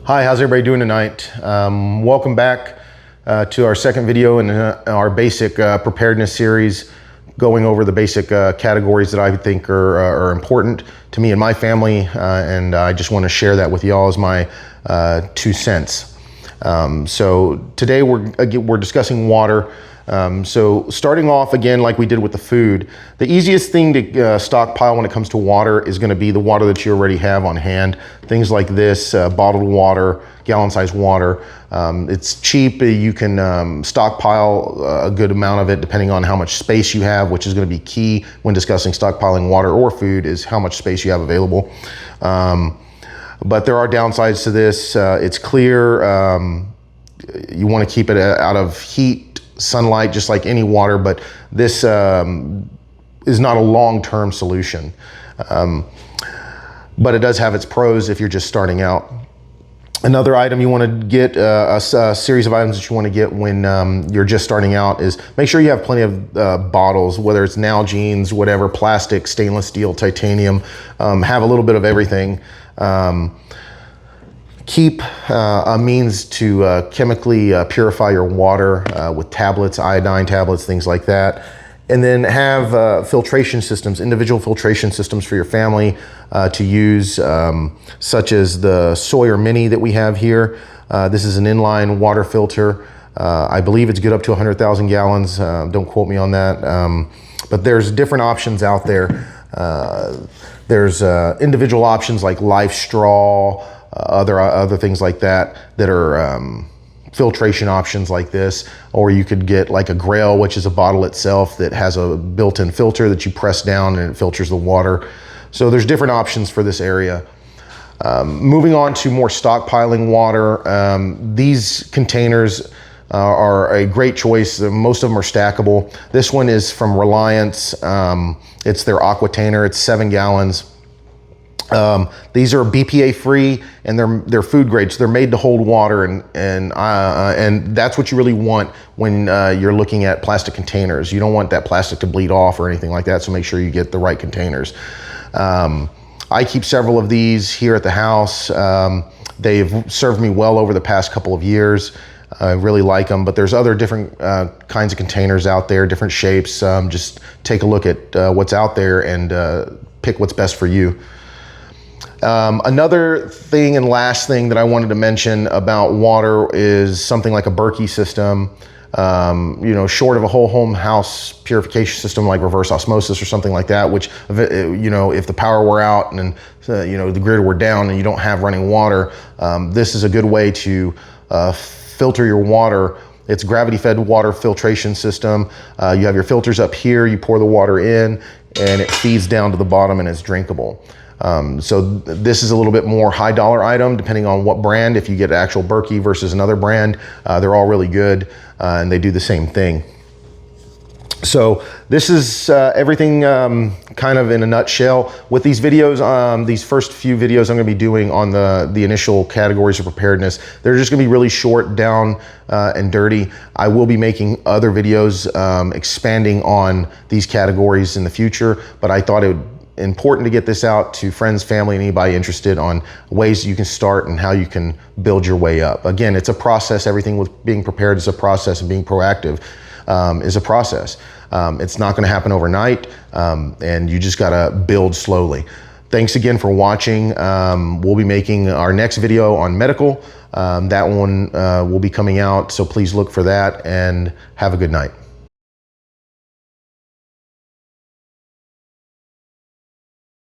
Hi, how's everybody doing tonight? Welcome back to our second video in our basic preparedness series, going over the basic categories that I think are important to me and my family, and I just want to share that with y'all as my 2 cents. So today we're discussing water. So starting off again, like we did with the food, the easiest thing to stockpile when it comes to water is going to be the water that you already have on hand. Things like this, bottled water, gallon-sized water. It's cheap. You can stockpile a good amount of it depending on how much space you have, which is going to be key when discussing stockpiling water or food, is how much space you have available. But there are downsides to this. It's clear. You want to keep it out of heat, sunlight, just like any water, but this is not a long-term solution. But it does have its pros if you're just starting out. Another item you want to get, a series of items that you want to get when you're just starting out, is make sure you have plenty of bottles, whether it's Nalgene's, whatever, plastic, stainless steel, titanium, have a little bit of everything. Keep a means to chemically purify your water with tablets, iodine tablets, things like that. And then have filtration systems, individual filtration systems for your family to use, such as the Sawyer Mini that we have here. This is an inline water filter. I believe it's good up to 100,000 gallons. Don't quote me on that. But there's different options out there. There's individual options like Life Straw, other things like that are filtration options like this. Or you could get like a Grail, which is a bottle itself that has a built-in filter that you press down and it filters the water. So there's different options for this area. Moving on to more stockpiling water, these containers are a great choice. Most of them are stackable. This one is from Reliance. It's their Aquatainer. It's 7 gallons. These are BPA free and they're food grade, so they're made to hold water, and that's what you really want when you're looking at plastic containers. You don't want that plastic to bleed off or anything like that, so make sure you get the right containers. I keep several of these here at the house. They've served me well over the past couple of years. I really like them, but there's other different kinds of containers out there, different shapes. Just take a look at what's out there and pick what's best for you. Another thing and last thing that I wanted to mention about water is something like a Berkey system. Short of a whole home house purification system like reverse osmosis or something like that, which, if the power were out and, the grid were down and you don't have running water, this is a good way to filter your water. It's gravity-fed water filtration system. You have your filters up here, you pour the water in, and it feeds down to the bottom and it's drinkable. So this is a little bit more high dollar item depending on what brand. If you get actual Berkey versus another brand, they're all really good and they do the same thing. So this is everything kind of in a nutshell. With these videos, these first few videos I'm going to be doing on the initial categories of preparedness, they're just going to be really short, down and dirty. I will be making other videos expanding on these categories in the future, but I thought it would important to get this out to friends, family, and anybody interested on ways you can start and how you can build your way up. Again, it's a process. Everything with being prepared is a process, and being proactive is a process. It's not going to happen overnight, and you just got to build slowly. Thanks again for watching. We'll be making our next video on medical. That one will be coming out, so please look for that, and have a good night.